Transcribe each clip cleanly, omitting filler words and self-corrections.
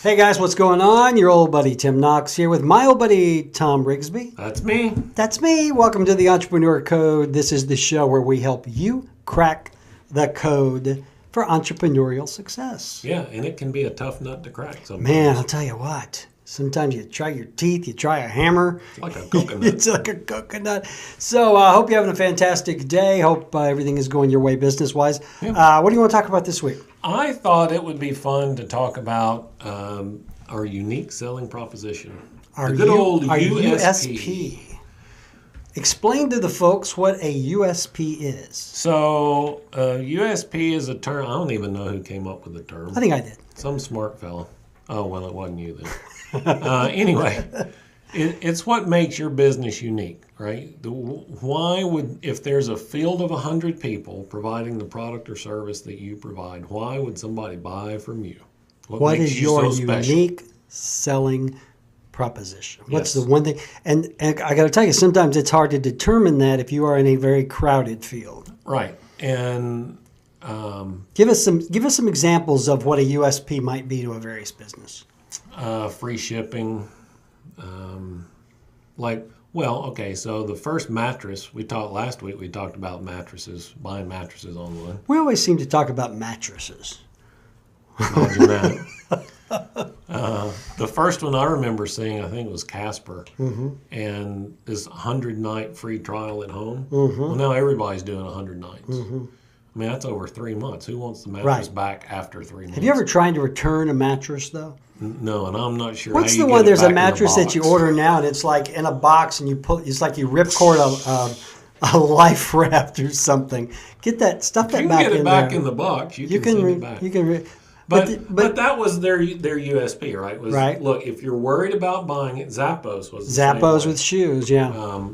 Hey guys, what's going on? Your old buddy Tim Knox here with my old buddy Tom Rigsby. That's me. That's me. Welcome to the Entrepreneur Code. This is the show where we help you crack the code for entrepreneurial success. Yeah, and it can be a tough nut to crack sometimes. Man, I'll tell you what. Sometimes you try your teeth, you try a hammer. It's like a coconut. It's like a coconut. So I hope you're having a fantastic day. Hope everything is going your way business-wise. Yeah. What do you want to talk about this week? I thought it would be fun to talk about our unique selling proposition. Our the good old USP. USP. Explain to the folks what a USP is. So USP is a term. I don't even know who came up with the term. I think I did. Some smart fella. Oh, well, it wasn't you then. Anyway, it's what makes your business unique, right? Why would, if there's a field of 100 people providing the product or service that you provide, why would somebody buy from you? What makes is you your so special? unique selling proposition? What's Yes. the one thing? And I got to tell you, sometimes it's hard to determine that if you are in a very crowded field. Right. And Give us some examples of what a USP might be to a various business. free shipping. So the first mattress we talked last week, we talked about mattresses, buying mattresses online. We always seem to talk about mattresses. Imagine that. The first one I remember seeing, I think it was Casper, and this 100-night free trial at home. Well, now everybody's doing 100 nights. I mean, that's over 3 months. Who wants the mattress back after 3 months? Have you ever tried to return a mattress, though? No, and I'm not sure. What's how you the get one? it There's back a in the mattress that you box. order now, and it's like in a box, and you pull. It's like you ripcord a life raft or something. Get that stuff that You can back get it in back there. in the box. You You can send can. it back. You can. But that was their USP, right? Was Right. Look, if you're worried about buying it, Zappos was the Zappos same way. with shoes. Yeah.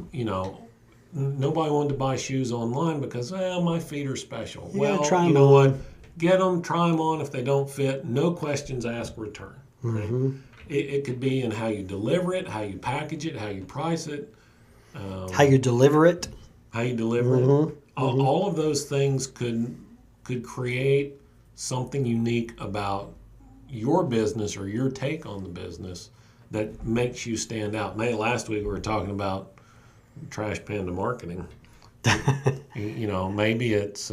Nobody wanted to buy shoes online because my feet are special. You gotta Well, try you 'em know on. what? Get them, try them on. If they don't fit, no questions asked, return. Right? It could be in how you deliver it, how you package it, how you price it, How you deliver it. how you deliver it. All of those things could create something unique about your business or your take on the business that makes you stand out. Last week we were talking about Trash Panda marketing. Maybe it's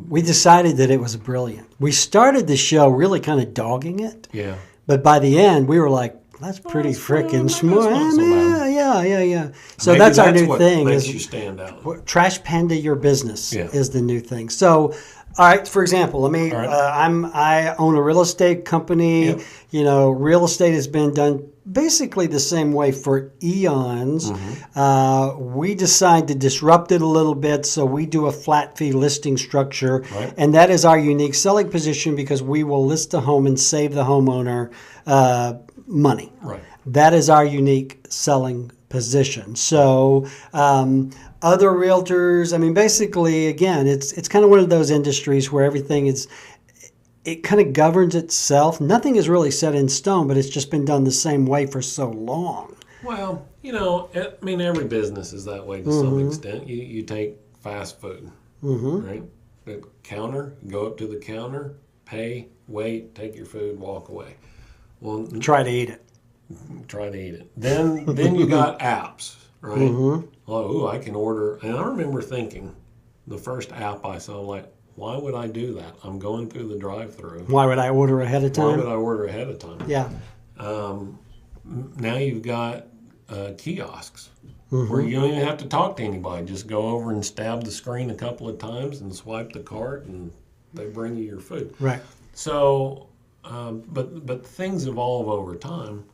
We decided that it was brilliant. We started the show really kind of dogging it, yeah. but by the end we were like, "That's pretty that's freaking not smart." so bad. Yeah. So Maybe that's our new what thing. makes Is you stand out. Trash Panda your business Yeah. is the new thing. So, all right. For example, All right. I own a real estate company. Yep. Real estate has been done basically the same way for eons. We decide to disrupt it a little bit, so we do a flat fee listing structure, Right. and that is our unique selling position because we will list a home and save the homeowner money. Right. That is our unique selling position. So other realtors, basically, again, it's kind of one of those industries where everything it kind of governs itself. Nothing is really set in stone, but it's just been done the same way for so long. Well, every business is that way to some extent. You take fast food, right? The counter, go up to the counter, pay, wait, take your food, walk away. Well, Try to eat it. try to eat it. Then you got apps, right? Oh, I can order. And I remember thinking, the first app I saw, I'm like, why would I do that? I'm going through the drive-through. Why would I order ahead of Why time? would I order ahead of time? Yeah. Now you've got kiosks where you don't even have to talk to anybody. Just go over and stab the screen a couple of times and swipe the cart, and they bring you your food. Right. So, but things evolve over time.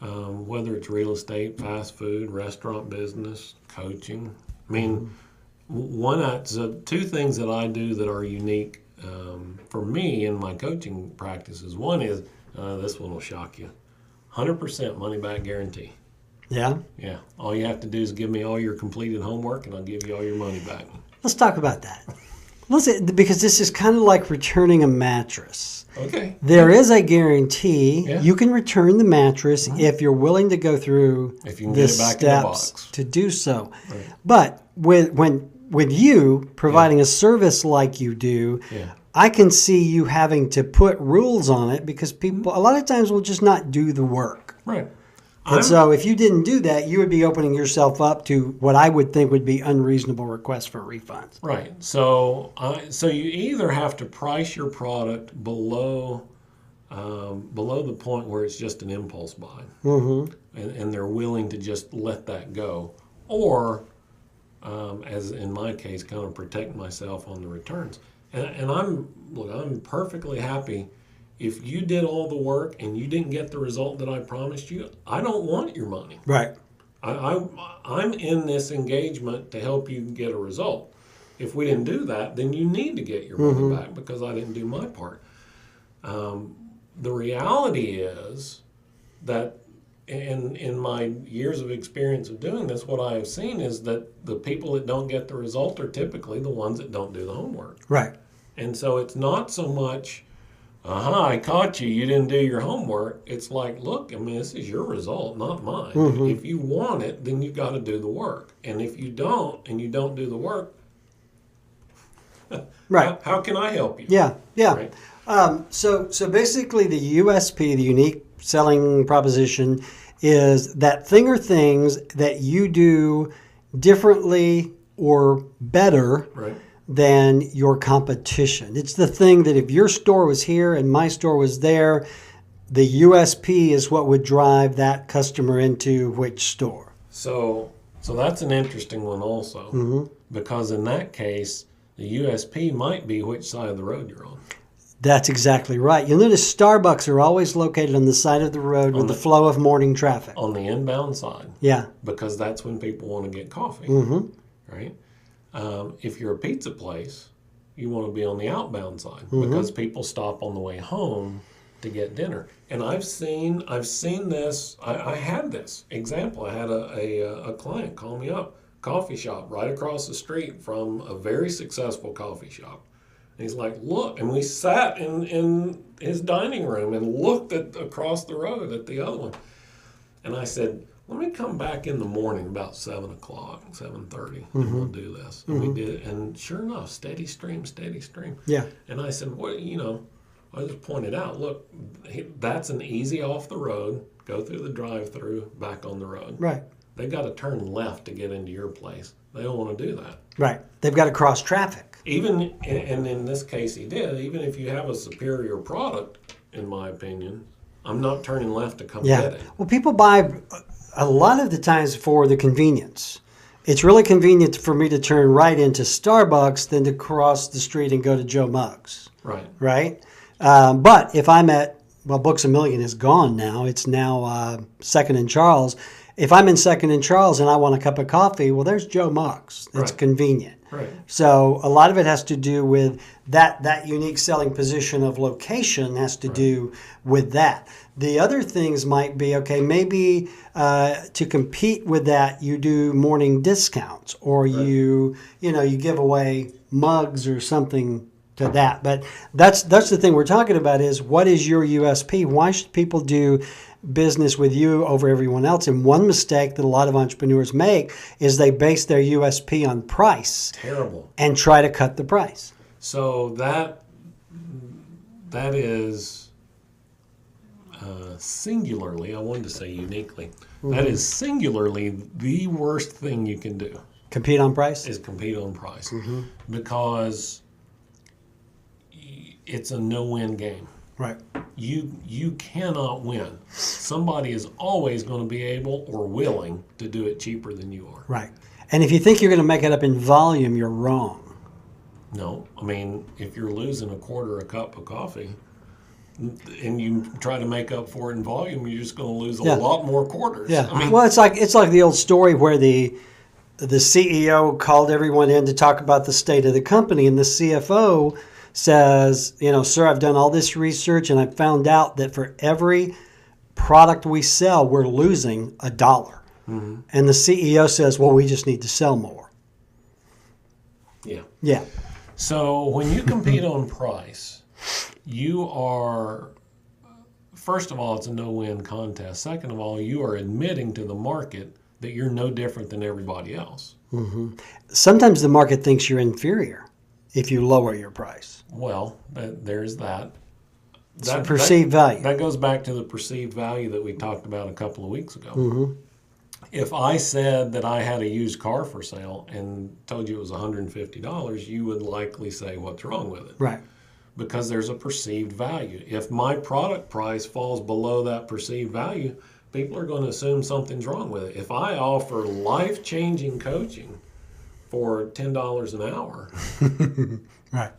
Whether it's real estate, fast food, restaurant business, coaching. Two things that I do that are unique for me in my coaching practices. One is, this one will shock you, 100% money back guarantee. Yeah. Yeah. All you have to do is give me all your completed homework and I'll give you all your money back. Let's talk about that. Because this is kind of like returning a mattress. Okay. There is a guarantee. Yeah. You can return the mattress if you're willing to go through If you can the get it back in the steps box. to do so. Right. But when you providing a service like you do, Yeah. I can see you having to put rules on it because people a lot of times will just not do the work. Right. And so if you didn't do that, you would be opening yourself up to what I would think would be unreasonable requests for refunds. Right. So you either have to price your product below the point where it's just an impulse buy, and they're willing to just let that go, or as in my case, kind of protect myself on the returns. And I'm perfectly happy. If you did all the work and you didn't get the result that I promised you, I don't want your money. Right. I'm in this engagement to help you get a result. If we didn't do that, then you need to get your money back because I didn't do my part. The reality is that in my years of experience of doing this, what I have seen is that the people that don't get the result are typically the ones that don't do the homework. Right. And so it's not so much, I caught you, you didn't do your homework. It's like, look, I mean, this is your result, not mine. If you want it, then you've got to do the work. And if you don't, and you don't do the work, right. How can I help you? Yeah, yeah. Right? So basically the USP, the unique selling proposition, is that thing or things that you do differently or better than your competition. It's the thing that if your store was here and my store was there, the USP is what would drive that customer into which store. So that's an interesting one also, because in that case, the USP might be which side of the road you're on. That's exactly right. You'll notice Starbucks are always located on the side of the road with the flow of morning traffic. On the inbound side. Yeah. Because that's when people want to get coffee. Right? If you're a pizza place, you want to be on the outbound side because people stop on the way home to get dinner. And I've seen this. I had this example. I had a client call me up, coffee shop right across the street from a very successful coffee shop. And he's like, look, and we sat in his dining room and looked across the road at the other one. And I said, let me come back in the morning about 7 o'clock, 7:30, and we'll do this. And we did, and sure enough, steady stream. Yeah. And I said, I just pointed out, look, that's an easy off the road, go through the drive-through, back on the road. Right. They got to turn left to get into your place. They don't want to do that. Right. They've got to cross traffic. And in this case he did, even if you have a superior product, in my opinion, I'm not turning left to come get it. Well, people buy a lot of the times for the convenience. It's really convenient for me to turn right into Starbucks than to cross the street and go to Joe Muggs. Right. Right? But if I'm at, Books A Million is gone now. It's now 2nd and Charles. If I'm in 2nd and Charles and I want a cup of coffee, well, there's Joe Muggs. It's convenient. Right. So a lot of it has to do with that unique selling position of location has to do with that. The other things might be, maybe to compete with that, you do morning discounts or you give away mugs or something to that. But that's the thing we're talking about is what is your USP? Why should people do business with you over everyone else? And one mistake that a lot of entrepreneurs make is they base their USP on price. Terrible. And try to cut the price. So that is singularly, I wanted to say uniquely, that is singularly the worst thing you can do. Compete on price? Is compete on price. Because it's a no-win game. Right. You cannot win. Somebody is always going to be able or willing to do it cheaper than you are. Right. And if you think you're going to make it up in volume, you're wrong. No. I mean, if you're losing a quarter a cup of coffee and you try to make up for it in volume, you're just going to lose a lot more quarters. Yeah. I mean, well, it's like the old story where the CEO called everyone in to talk about the state of the company, and the CFO says, sir, I've done all this research and I found out that for every product we sell, we're losing $1. And the CEO says, well, we just need to sell more. Yeah. Yeah. So when you compete on price, you are, first of all, it's a no-win contest. Second of all, you are admitting to the market that you're no different than everybody else. Sometimes the market thinks you're inferior. if you lower your price. Well, there's that. It's perceived value. That goes back to the perceived value that we talked about a couple of weeks ago. Mm-hmm. If I said that I had a used car for sale and told you it was $150, you would likely say, what's wrong with it? Right. Because there's a perceived value. If my product price falls below that perceived value, people are going to assume something's wrong with it. If I offer life-changing coaching for $10 an hour, right,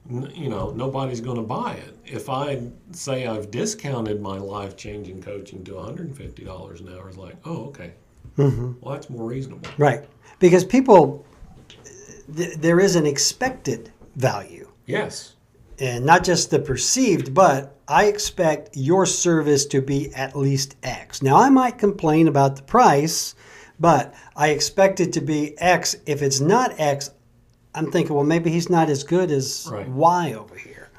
nobody's going to buy it. If I say I've discounted my life-changing coaching to $150 an hour, it's like, oh, okay. Mm-hmm. Well, that's more reasonable. Right. Because people, there is an expected value. Yes. And not just the perceived, but I expect your service to be at least X. Now, I might complain about the price, but I expect it to be X. If it's not X, I'm thinking, well, maybe he's not as good as Y over here.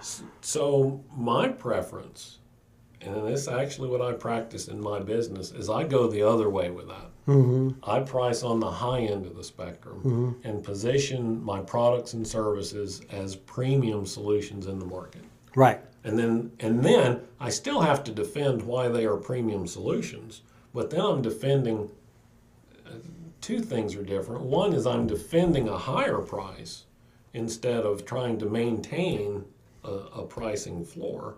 So my preference, and this is actually what I practice in my business, is I go the other way with that. Mm-hmm. I price on the high end of the spectrum and position my products and services as premium solutions in the market. Right. And then I still have to defend why they are premium solutions, but then I'm defending two things are different. One is I'm defending a higher price instead of trying to maintain a pricing floor.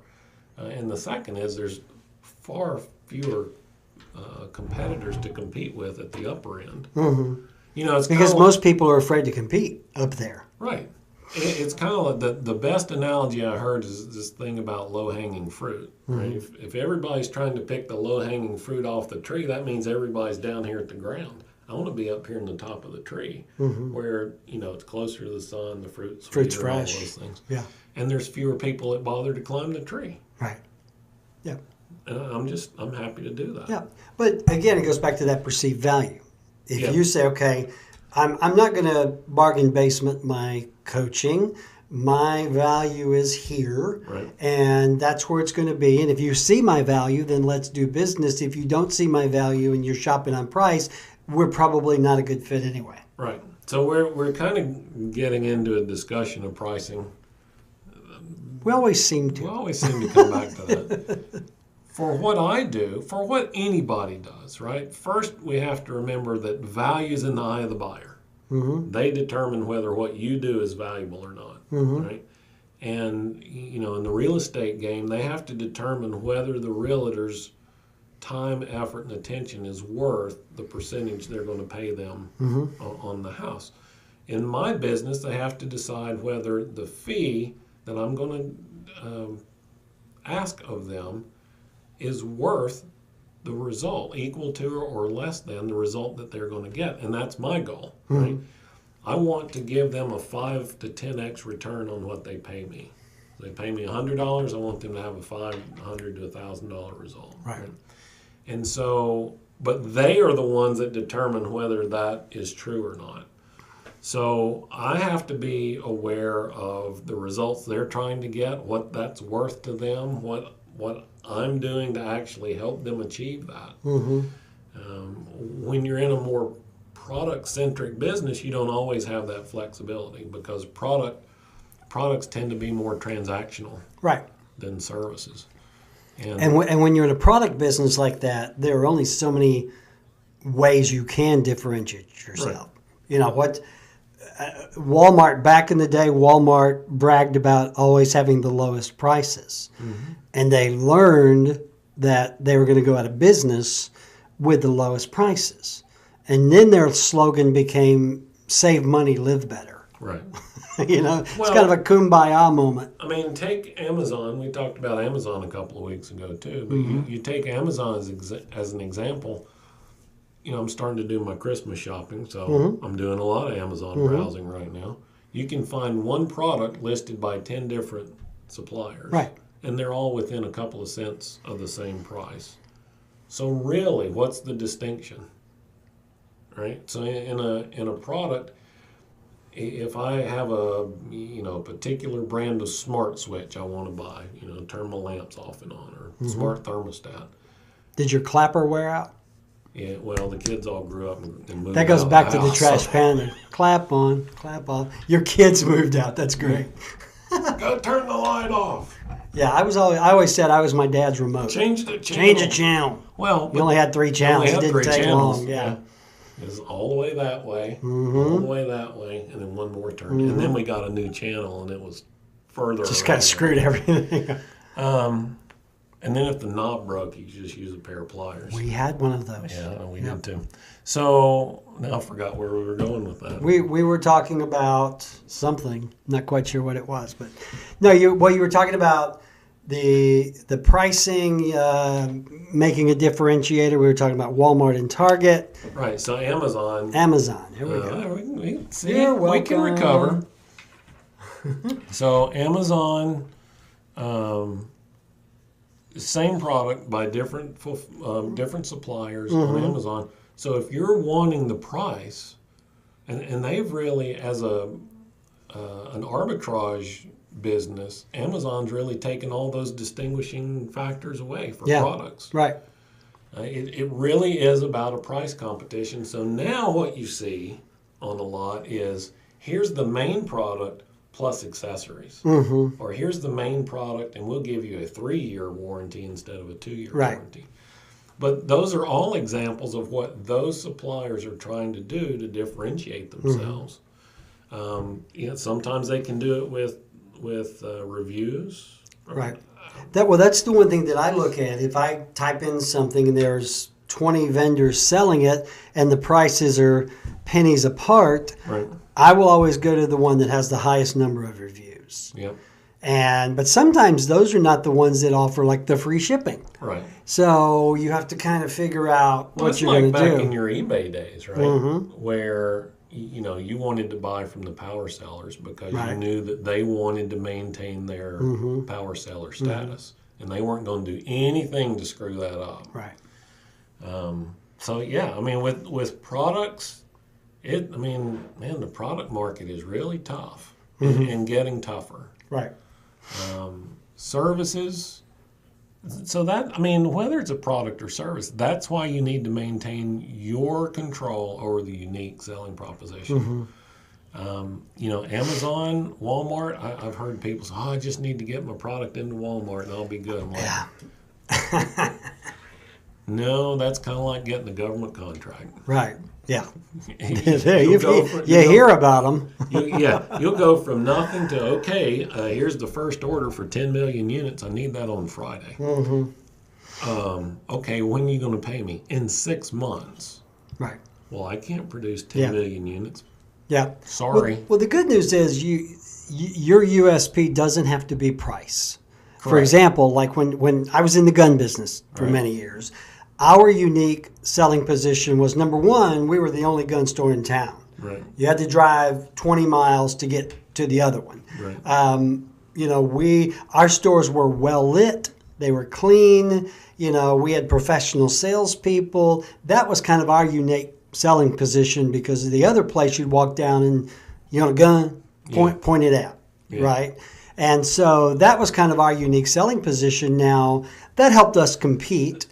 And the second is there's far fewer competitors to compete with at the upper end. Mm-hmm. It's because most people are afraid to compete up there. Right. It's kind of like the best analogy I heard is this thing about low-hanging fruit. Right? If everybody's trying to pick the low-hanging fruit off the tree, that means everybody's down here at the ground. I want to be up here in the top of the tree where, it's closer to the sun, the fruit's fresh. All those things. Yeah. And there's fewer people that bother to climb the tree. Right. Yeah. And I'm happy to do that. Yeah. But again, it goes back to that perceived value. If you say, okay, I'm not going to bargain basement my coaching. My value is here, and that's where it's going to be. And if you see my value, then let's do business. If you don't see my value and you're shopping on price, we're probably not a good fit anyway. Right. So we're kind of getting into a discussion of pricing. We always seem to. We always seem to come back to that. For what I do, for what anybody does, right? First, we have to remember that value is in the eye of the buyer. Mm-hmm. They determine whether what you do is valuable or not, right? And, in the real estate game, they have to determine whether the realtor's time, effort, and attention is worth the percentage they're going to pay them on the house. In my business, they have to decide whether the fee that I'm going to ask of them is worth the result, equal to or less than the result that they're going to get. And that's my goal, right? I want to give them a 5 to 10x return on what they pay me. If they pay me $100, I want them to have a $500 to $1,000 result. Right. And so, but they are the ones that determine whether that is true or not. So I have to be aware of the results they're trying to get, what that's worth to them, what I'm doing to actually help them achieve that. When you're in a more product-centric business, you don't always have that flexibility because products tend to be more transactional than services. And when you're in a product business like that, there are only so many ways you can differentiate yourself. Right. Walmart, back in the day, Walmart bragged about always having the lowest prices. And they learned that they were going to go out of business with the lowest prices. And then their slogan became, save money, live better. Right. It's kind of a kumbaya moment. I mean, take Amazon. We talked about Amazon a couple of weeks ago, too. But you take Amazon as an example. I'm starting to do my Christmas shopping, so I'm doing a lot of Amazon browsing right now. You can find one product listed by 10 different suppliers. Right. And they're all within a couple of cents of the same price. So really, what's the distinction? Right? So in a product, if I have a particular brand of smart switch I want to buy, turn my lamps off and on, or smart thermostat. Did your clapper wear out? Yeah, well, the kids all grew up and moved. That goes out back of to the the house. trash pan. And clap on, clap off. Your kids moved out. That's great. Go turn the light off. Yeah, I always said I was my dad's remote. Change the channel. Change the channel. Well, You only had 3 channels. It didn't take channels. long. Yeah. It was all the way that way, Mm-hmm. all the way that way, and then one more turn. And then we got a new channel, and it was further. Just kind of screwed everything up. And then if the knob broke, you just use a pair of pliers. We had one of those. Yeah, we did too. So now I forgot where we were going with that. We were talking about something. Not quite sure what it was, but no. You were talking about the pricing, making a differentiator. We were talking about Walmart and Target. Right. So Amazon. Here we go. See, You're we can welcome. recover. So Amazon, same product by different suppliers on Amazon. So if you're wanting the price, and they've really, as an arbitrage business, Amazon's really taken all those distinguishing factors away for products. Right. It really is about a price competition. So now what you see on the lot is, here's the main product plus accessories. Mm-hmm. Or here's the main product and we'll give you a 3-year warranty instead of a 2-year Right. warranty. But those are all examples of what those suppliers are trying to do to differentiate themselves. Sometimes they can do it with reviews. Right. That's the one thing that I look at. If I type in something and there's 20 vendors selling it and the prices are pennies apart, Right. I will always go to the one that has the highest number of reviews. Yep. But sometimes those are not the ones that offer like the free shipping. Right. So you have to kind of figure out what you're going to do. It's like back in your eBay days, right? Mm-hmm. Where you wanted to buy from the power sellers because you knew that they wanted to maintain their power seller status, and they weren't going to do anything to screw that up. Right. So yeah, I mean, with products, the product market is really tough and getting tougher. Right. Services. So whether it's a product or service, that's why you need to maintain your control over the unique selling proposition. Amazon, Walmart, I've heard people say, I just need to get my product into Walmart and I'll be good. I'm like, no, that's kind of like getting a government contract. Right. Yeah. You hear about them. You'll go from nothing to, okay, here's the first order for 10 million units. I need that on Friday. Okay, when are you going to pay me? In 6 months. Right. Well, I can't produce 10 million units. Yeah. Sorry. Well, the good news is your USP doesn't have to be price. Correct. For example, like when I was in the gun business for many years, our unique selling position was, number one, we were the only gun store in town. Right. You had to drive 20 miles to get to the other one. Right. Our stores were well lit. They were clean. We had professional salespeople. That was kind of our unique selling position, because the other place you'd walk down and a gun, point it out, right? And so that was kind of our unique selling position. Now, that helped us compete.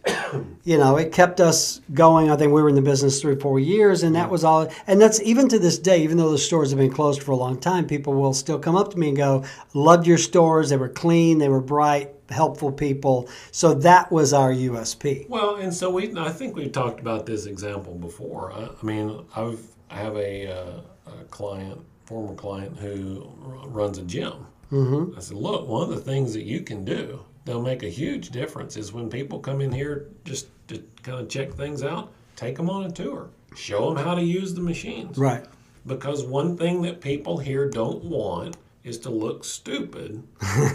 It kept us going. I think we were in the business 3 or 4 years, and that was all. And that's even to this day, even though the stores have been closed for a long time, people will still come up to me and go, loved your stores. They were clean. They were bright, helpful people. So that was our USP. Well, and so I think we've talked about this example before. I have a former client who runs a gym. I said, look, one of the things that you can do that'll make a huge difference is when people come in here just to kind of check things out, take them on a tour. Show them how to use the machines. Right. Because one thing that people here don't want is to look stupid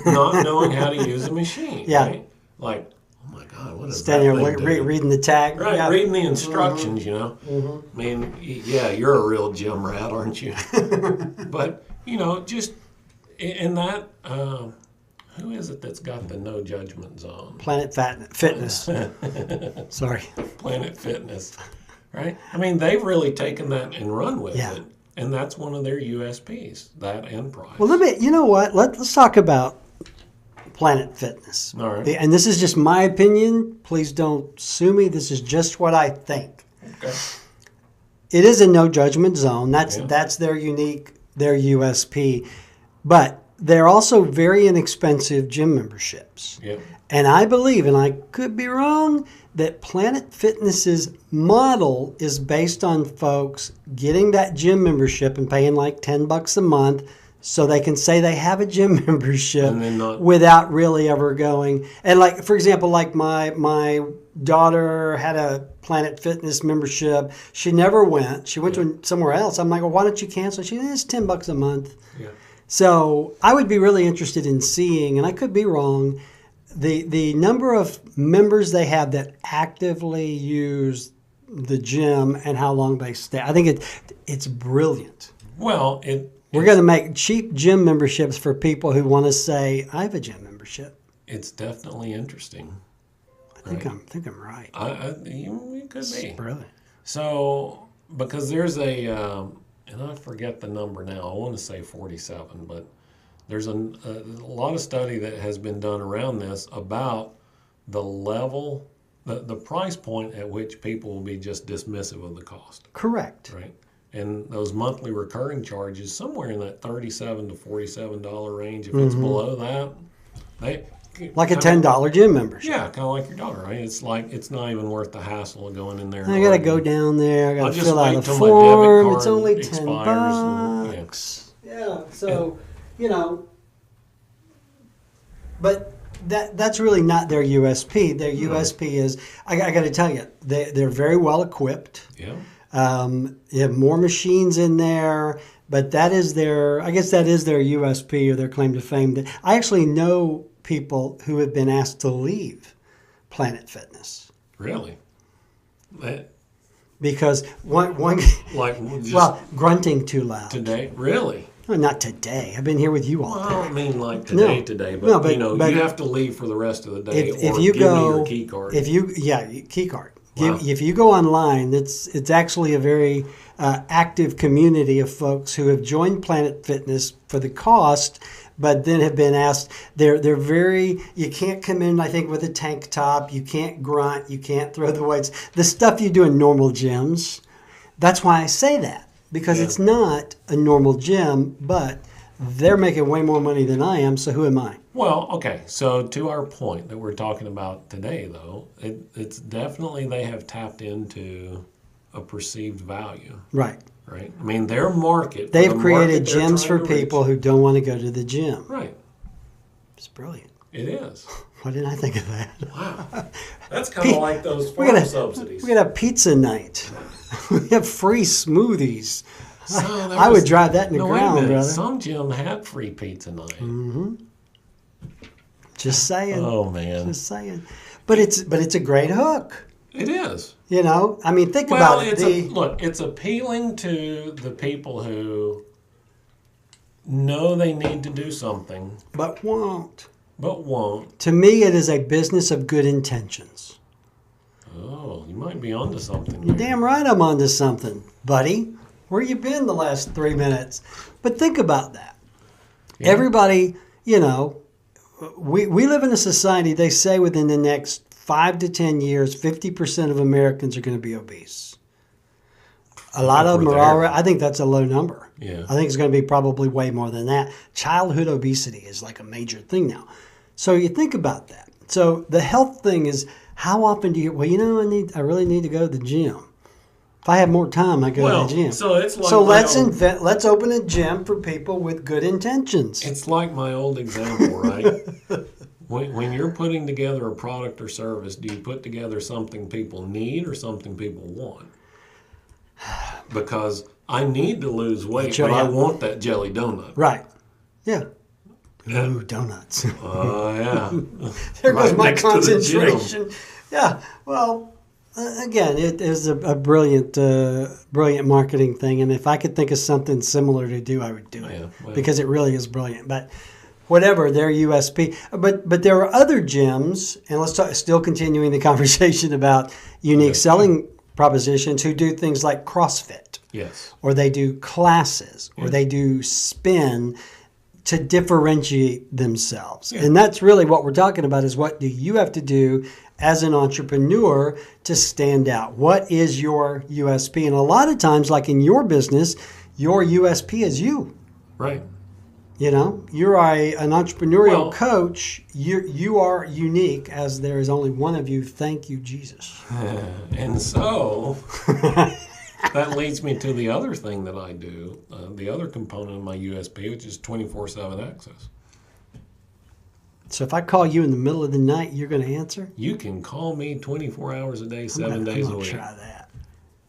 not knowing how to use a machine. Yeah. Right? Like, oh my God, what is Standing that there reading the tag. Right, Yeah. reading the instructions, I mean, you're a real gym rat, aren't you? But, just in that, who is it that's got the no judgment zone? Planet Fitness. Sorry. Planet Fitness, right? They've really taken that and run with it. And that's one of their USPs, that and price. Well, you know what? Let's talk about Planet Fitness. All right. And this is just my opinion. Please don't sue me. This is just what I think. Okay. It is a no judgment zone. That's Yeah. that's their USP. But they're also very inexpensive gym memberships. Yep. And I believe, and I could be wrong, that Planet Fitness's model is based on folks getting that gym membership and paying like $10 a month so they can say they have a gym membership And then not- without really ever going. And like, for example, like my daughter had a Planet Fitness membership. She never went. She went to somewhere else. I'm like, well, why don't you cancel? She said, it's $10 a month. Yeah. So I would be really interested in seeing, and I could be wrong, the number of members they have that actively use the gym and how long they stay. I think it's brilliant. Well, We're going to make cheap gym memberships for people who want to say, I have a gym membership. it's definitely interesting. I think I'm right. It could It's be. brilliant. So, because there's and I forget the number now. I want to say 47, but there's a lot of study that has been done around this about the level, the price point at which people will be just dismissive of the cost, Correct. right? And those monthly recurring charges, somewhere in that $37 to $47 range. If it's below that, Like a $10 gym membership. Yeah, kind of like your daughter, right? It's like it's not even worth the hassle of going in there. I got to go down there. I got I'll to just fill out wait a till my debit form. card It's only expires $10. Yeah. So, but that's really not their USP. Their USP is, I got to tell you, they're very well equipped. Yeah. You have more machines in there, but that is their USP or their claim to fame. I actually know people who have been asked to leave Planet Fitness. Really? Because one Like grunting too loud. today? Really? Well, not today. I've been here with you all Well, I day. don't mean like No. today, but, No, but you have to leave for the rest of the day If or you give go, me your key card. Key card. Wow. If you go online, it's actually a very active community of folks who have joined Planet Fitness for the cost, but then have been asked. They're very. You can't come in, I think, with a tank top. You can't grunt. You can't throw the weights. The stuff you do in normal gyms. That's why I say that, because Yeah. it's not a normal gym, but they're making way more money than I am. So who am I? Well, okay. So to our point that we're talking about today, though, it's definitely they have tapped into a perceived value, Right. right? I mean, their market. They've the created market they're gyms for trying to reach- people who don't want to go to the gym. Right. It's brilliant. It is. Why didn't I think of that? Wow. That's kind of like those We farm gotta- subsidies. We got a pizza night. We have free smoothies. So there I was- would drive that in the no, wait a ground, minute. brother. Some gym had free pizza night. Just saying. Oh man, Just saying. But it's a great hook. it is. I mean, think Well, about it. it's appealing to the people who know they need to do something But won't. but won't. To me, it is a business of good intentions. Oh, you might be onto something. You're there. damn right I'm onto something, buddy. Where you been the last 3 minutes? But think about that. Yeah. Everybody, we live in a society, they say within the next 5 to 10 years, 50% of Americans are going to be obese. A lot of them we're are there. already, I think that's a low number. Yeah. I think it's going to be probably way more than that. Childhood obesity is like a major thing now. So you think about that. So the health thing is, how often do you, I really need to go to the gym. If I have more time, I go Well, to the gym. so it's like So my let's open a gym for people with good intentions. It's like my old example, right? When you're putting together a product or service, do you put together something people need or something people want? Because I need to lose weight, Sure, but I yeah. want that jelly donut. Right. Yeah. Yeah. Ooh, donuts. Oh, yeah. There goes Right my next to the gym. concentration. Yeah. Well, again, it is a brilliant marketing thing, and if I could think of something similar to do, I would do it, Yeah, well. because it really is brilliant. But whatever their USP, but there are other gyms, and let's talk. Still continuing the conversation about unique Okay. selling propositions, who do things like CrossFit, Yes. or they do classes, or Yeah. they do spin. to differentiate themselves. Yeah. And that's really what we're talking about, is what do you have to do as an entrepreneur to stand out? What is your USP? And a lot of times, like in your business, your USP is you. Right. You know, you're an entrepreneurial coach. You are unique, as there is only one of you. Thank you, Jesus. And so that leads me to the other thing that I do, the other component of my USP, which is 24/7 access. So if I call you in the middle of the night, you're going to answer? You can call me 24 hours a day, 7 days a week. Try that.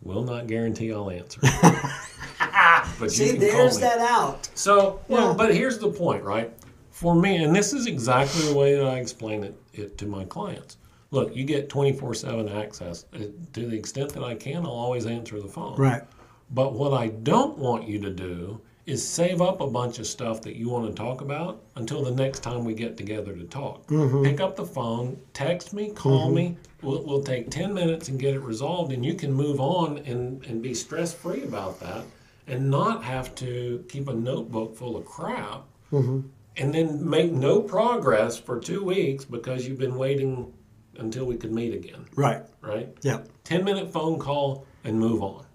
Will not guarantee I'll answer. But See, you can there's call me. that out. So, but here's the point, right? For me, and this is exactly the way that I explain it to my clients. Look, you get 24/7 access. To the extent that I can, I'll always answer the phone. Right. But what I don't want you to do is save up a bunch of stuff that you want to talk about until the next time we get together to talk. Mm-hmm. Pick up the phone, text me, call me. We'll take 10 minutes and get it resolved, and you can move on and be stress-free about that and not have to keep a notebook full of crap and then make no progress for 2 weeks because you've been waiting until we could meet again. Right. Right? Yeah. 10-minute phone call and move on.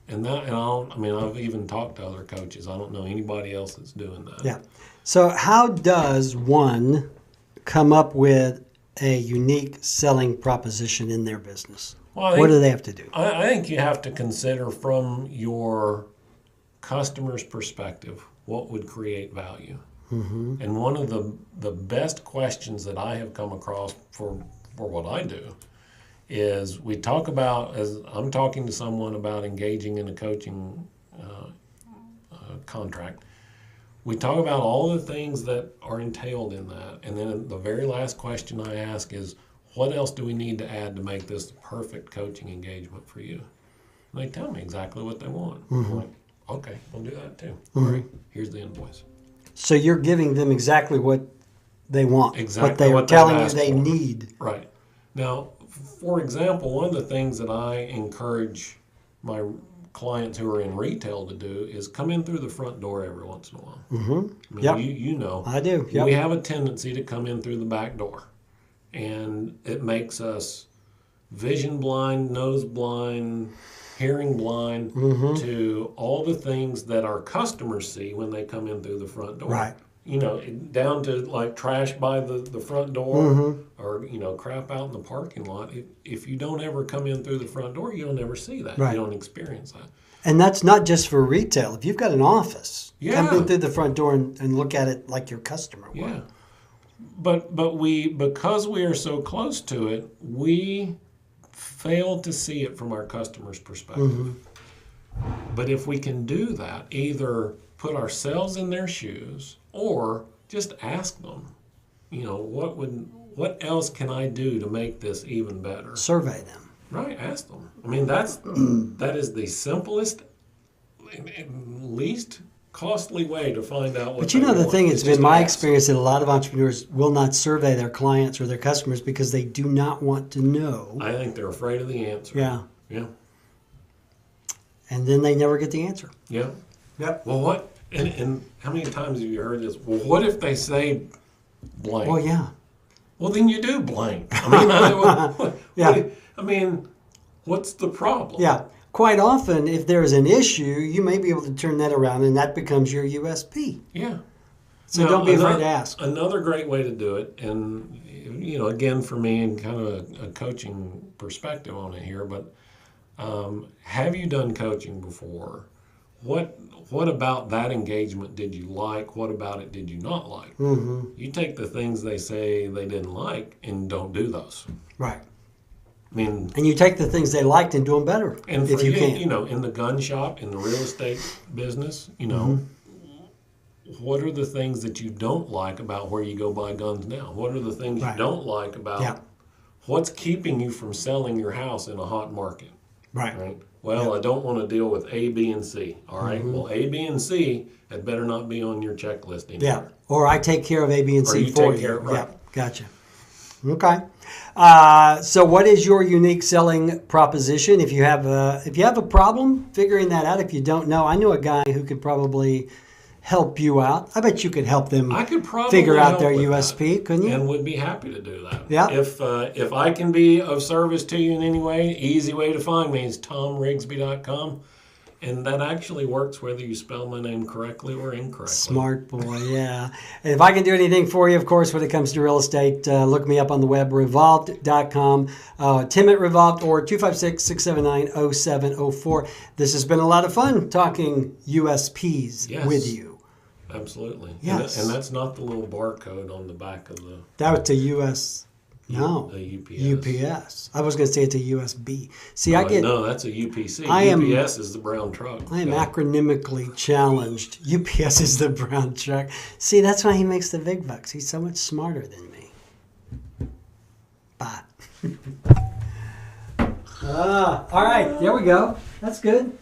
I've even talked to other coaches. I don't know anybody else that's doing that. Yeah. So how does one come up with a unique selling proposition in their business? Well, What do they have to do? I think you have to consider from your customer's perspective what would create value. Mm-hmm. And one of the best questions that I have come across for what I do is we talk about, as I'm talking to someone about engaging in a coaching contract, we talk about all the things that are entailed in that. And then the very last question I ask is, what else do we need to add to make this the perfect coaching engagement for you? And they tell me exactly what they want. I'm like, okay, we'll do that too. All right, here's the invoice. So you're giving them exactly what they want, Exactly what they are what telling they've you they asked for. need. Right. Now, for example, one of the things that I encourage my clients who are in retail to do is come in through the front door every once in a while. I mean, Yep. you know. I do. Yep. We have a tendency to come in through the back door. And it makes us vision blind, nose blind, hearing blind to all the things that our customers see when they come in through the front door. Right. You know, down to like trash by the front door or, crap out in the parking lot. If you don't ever come in through the front door, you'll never see that. Right. You don't experience that. And that's not just for retail. If you've got an office, Yeah. come in through the front door and look at it like your customer would. Yeah. But because we are so close to it, we fail to see it from our customer's perspective. But if we can do that, either put ourselves in their shoes or just ask them, what else can I do to make this even better? Survey them. Right, ask them. I mean, that is the simplest, least costly way to find out what But you know, they the want. thing, It's it's been just my ask. experience that a lot of entrepreneurs will not survey their clients or their customers because they do not want to know. I think they're afraid of the answer. Yeah. Yeah. And then they never get the answer. Yeah. Yep. Well, what? And how many times have you heard this? Well, what if they say blank? Well, yeah. Well, then you do blank. I mean, what's the problem? Yeah. Quite often, if there's an issue, you may be able to turn that around and that becomes your USP. Yeah. So Now, don't be afraid to ask. Another great way to do it, and again for me, and kind of a coaching perspective on it here, but have you done coaching before? What about that engagement did you like? What about it did you not like? You take the things they say they didn't like and don't do those. Right. I mean, And you take the things they liked and do them better and if for you you, can. in the gun shop, in the real estate business, what are the things that you don't like about where you go buy guns now? What are the things Right. you don't like about what's keeping you from selling your house in a hot market? Right. Well, I don't want to deal with A, B, and C. All right. Well, A, B, and C had better not be on your checklist anymore. Yeah. Or I take care of A, B, and Or C you for take you. care of- right. Yeah. Gotcha. Okay. So what is your unique selling proposition? If you have a problem figuring that out, if you don't know, I know a guy who could probably help you out. I bet you could help them I could probably figure out help their with USP, that, couldn't you? and would be happy to do that. Yeah. If I can be of service to you in any way, easy way to find me is ThomRigsby.com. And that actually works whether you spell my name correctly or incorrectly. Smart boy, yeah. And if I can do anything for you, of course, when it comes to real estate, look me up on the web, revolved.com, Tim at Revolved, or 256-679-0704. This has been a lot of fun talking USPs with you. Absolutely. Yes. And that's not the little barcode on the back of the... That was a US... No, a UPS. UPS. I was going to say it's a USB. See, No, that's a UPC. UPS is the brown truck. I am acronymically challenged. UPS is the brown truck. See, that's why he makes the big bucks. He's so much smarter than me. Bye. All right, there we go. That's good.